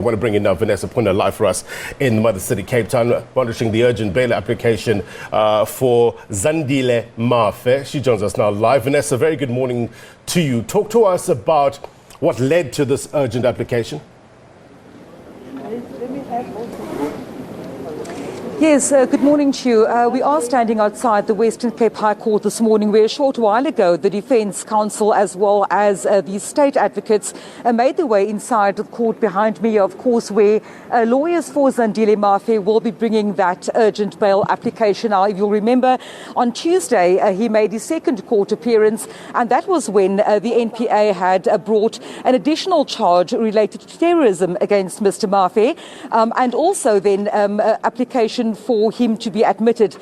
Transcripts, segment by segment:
I want to bring in now Vanessa Punda live for us in the Mother City, Cape Town, monitoring the urgent bail application for Zandile Mafe. She joins us now live. Vanessa, very good morning to you. Talk to us about what led to this urgent application. Yes, good morning to you. We are standing outside the Western Cape High Court this morning, where a short while ago the Defence Counsel as well as the state advocates made their way inside the court behind me, of course, where lawyers for Zandile Mafe will be bringing that urgent bail application. Now, if you'll remember, on Tuesday he made his second court appearance, and that was when the NPA had brought an additional charge related to terrorism against Mr. Mafe, and also then application for him to be admitted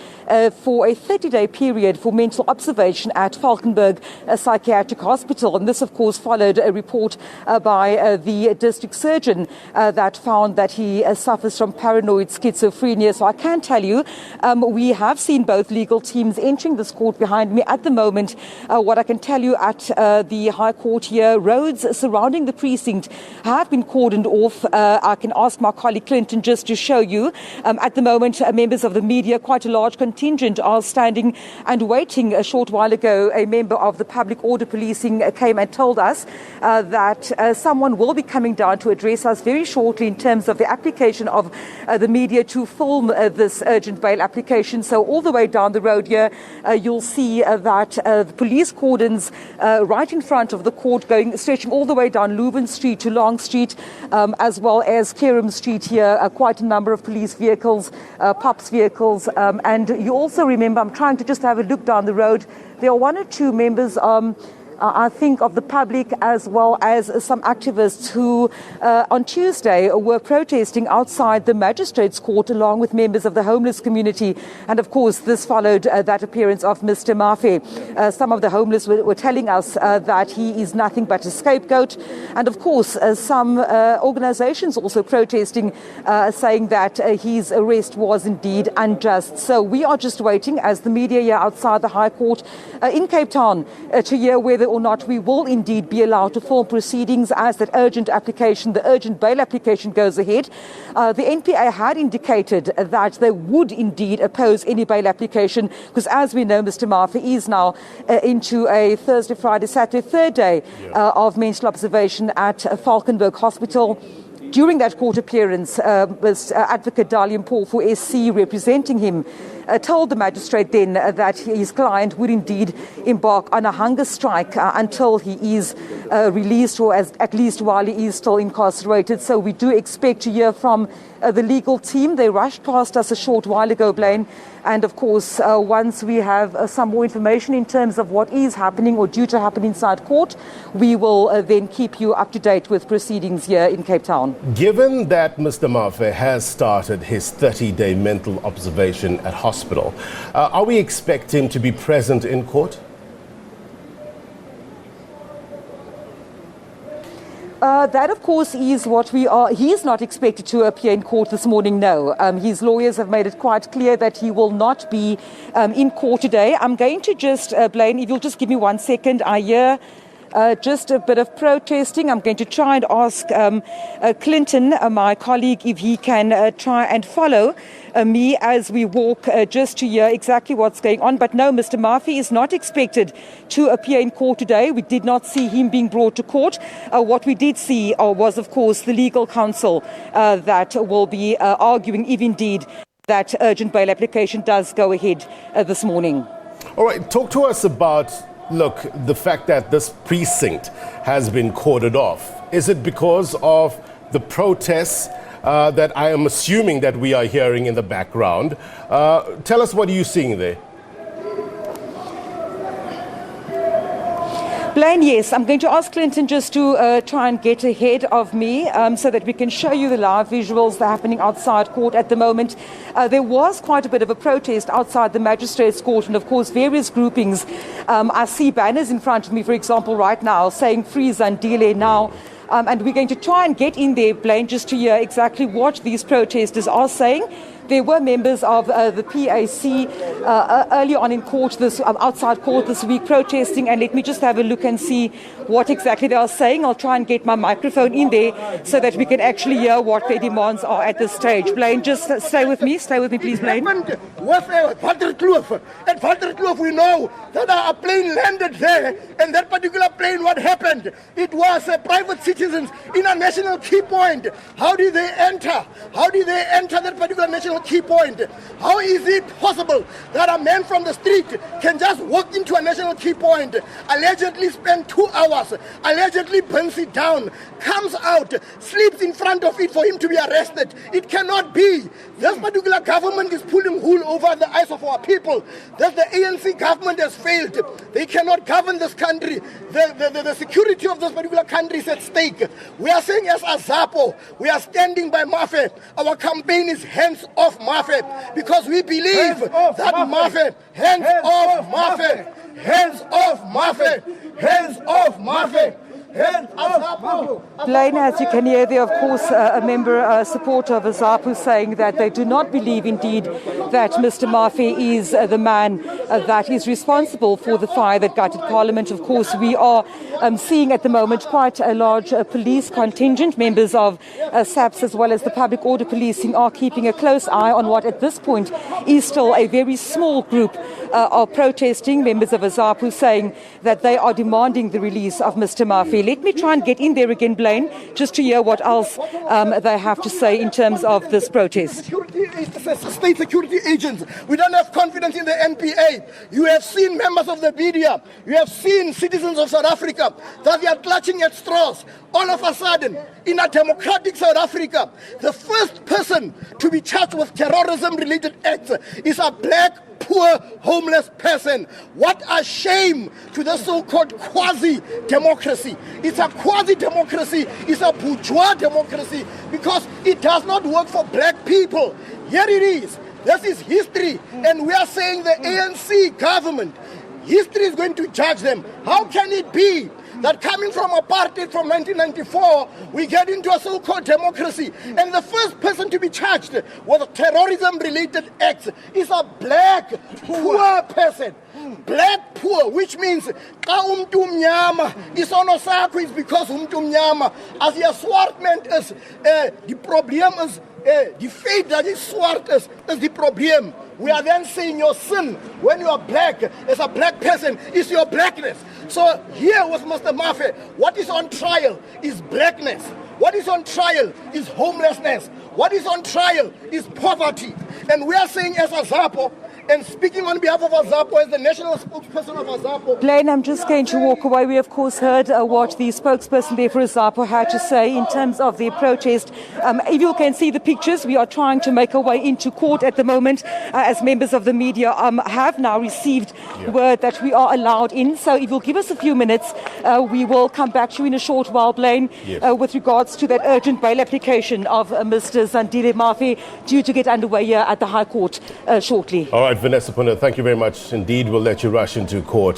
for a 30-day period for mental observation at Valkenburg Psychiatric Hospital. And this, of course, followed a report by the district surgeon that found that he suffers from paranoid schizophrenia. So I can tell you, we have seen both legal teams entering this court behind me. At the moment, what I can tell you at the High Court here, roads surrounding the precinct have been cordoned off. I can ask my colleague Clinton just to show you. At the moment, members of the media, quite a large contingent, are standing and waiting. A short while ago, a member of the public order policing came and told us that someone will be coming down to address us very shortly in terms of the application of the media to film this urgent bail application. So all the way down the road here, you'll see that the police cordons right in front of the court stretching all the way down Leuven Street to Long Street, as well as Kerem Street here, quite a number of police vehicles, POPs vehicles, and you also remember, I'm trying to just have a look down the road, there are one or two members I think of the public as well as some activists who on Tuesday were protesting outside the magistrates' court along with members of the homeless community. And of course, this followed that appearance of Mr. Mafe. Some of the homeless were telling us that he is nothing but a scapegoat. And of course, some organizations also protesting, saying that his arrest was indeed unjust. So we are just waiting as the media here outside the High Court in Cape Town to hear whether or not we will indeed be allowed to film proceedings as that urgent application, the urgent bail application, goes ahead. The NPA had indicated that they would indeed oppose any bail application because, as we know, Mr. Mafe is now into a Thursday, Friday, Saturday, third day of mental observation at Valkenburg Hospital. During that court appearance, was Advocate Dalium Paul for SC representing him, told the magistrate then that his client would indeed embark on a hunger strike until he is released, or at least while he is still incarcerated. So we do expect to hear from the legal team. They rushed past us a short while ago, Blaine. And of course, once we have some more information in terms of what is happening or due to happen inside court, we will then keep you up to date with proceedings here in Cape Town. Given that Mr. Mafe has started his 30-day mental observation at hospital, are we expecting him to be present in court? That, of course, is what we are. He is not expected to appear in court this morning, no. His lawyers have made it quite clear that he will not be in court today. I'm going to just, Blaine, if you'll just give me 1 second, I hear just a bit of protesting. I'm going to try and ask Clinton, my colleague, if he can try and follow me as we walk just to hear exactly what's going on. But no, Mr. Mafe is not expected to appear in court today. We did not see him being brought to court. What we did see was, of course, the legal counsel that will be arguing if indeed that urgent bail application does go ahead this morning. All right, talk to us about, look, the fact that this precinct has been cordoned off. Is it because of the protests that I am assuming that we are hearing in the background? Tell us, what are you seeing there? Blaine, yes, I'm going to ask Clinton just to try and get ahead of me so that we can show you the live visuals that are happening outside court at the moment. There was quite a bit of a protest outside the magistrates' court, and of course various groupings. I see banners in front of me, for example, right now saying "Free Zandile now." And we're going to try and get in there, Blaine, just to hear exactly what these protesters are saying. There were members of the PAC earlier on in court, outside court this week, protesting. And let me just have a look and see what exactly they are saying. I'll try and get my microphone in there so that we can actually hear what their demands are at this stage. Blaine, just stay with me, please, Blaine. With Valterkloof. At Valterkloof, we know that a plane landed there, and that particular plane, what happened? It was private citizens in a national key point. How did they enter? How did they enter that particular national key point? How is it possible that a man from the street can just walk into a national key point, allegedly spend 2 hours, allegedly burns it down, comes out, sleeps in front of it for him to be arrested? It cannot be. This particular government is pulling wool over the eyes of our people. That the ANC government has failed. They cannot govern this country. The security of this particular country is at stake. We are saying as a ZAPO, we are standing by Mafe. Our campaign is hands off Mafe, because we believe that Mafe, hands off Mafe, hands off Mafe, hands off Mafe. Blaine, as you can hear there, of course, a member, a supporter of ZAPU saying that they do not believe indeed that Mr. Mafe is the man that is responsible for the fire that gutted Parliament. Of course, we are seeing at the moment quite a large police contingent. Members of SABC as well as the public order policing are keeping a close eye on what at this point is still a very small group of protesting. Members of ZAPU saying that they are demanding the release of Mr. Mafe. Let me try and get in there again, Blaine, just to hear what else they have to say in terms of this protest. State security agents, we don't have confidence in the NPA. You have seen members of the media, you have seen citizens of South Africa that they are clutching at straws. All of a sudden, in a democratic South Africa, the first person to be charged with terrorism-related acts is a black, poor, homeless person. What a shame to the so-called quasi-democracy. It's a quasi-democracy, it's a bourgeois democracy, because it does not work for black people. Here it is. This is history, and we are saying the ANC government, history is going to judge them. How can it be that coming from apartheid from 1994, we get into a so-called democracy, and the first person to be charged with terrorism-related acts is a black, poor person. Black poor, which means xa umntu mnyama isono sakho is because umntu mnyama. As your swart man is, the problem is the faith that is swart is the problem. We are then saying your sin when you are black, as a black person, is your blackness. So here with Mr. Mafe, what is on trial is blackness. What is on trial is homelessness. What is on trial is poverty. And we are saying as a ZAPO, and speaking on behalf of ZAPO as the national spokesperson of ZAPO. Blaine, I'm just going to walk away. We, of course, heard what the spokesperson there for ZAPO had to say in terms of the protest. If you can see the pictures, we are trying to make our way into court at the moment as members of the media have now received word that we are allowed in. So if you'll give us a few minutes, we will come back to you in a short while, Blaine, with regards to that urgent bail application of Mr. Zandile Mafe due to get underway here at the High Court shortly. All right, Vanessa Puna, thank you very much indeed. We'll let you rush into court.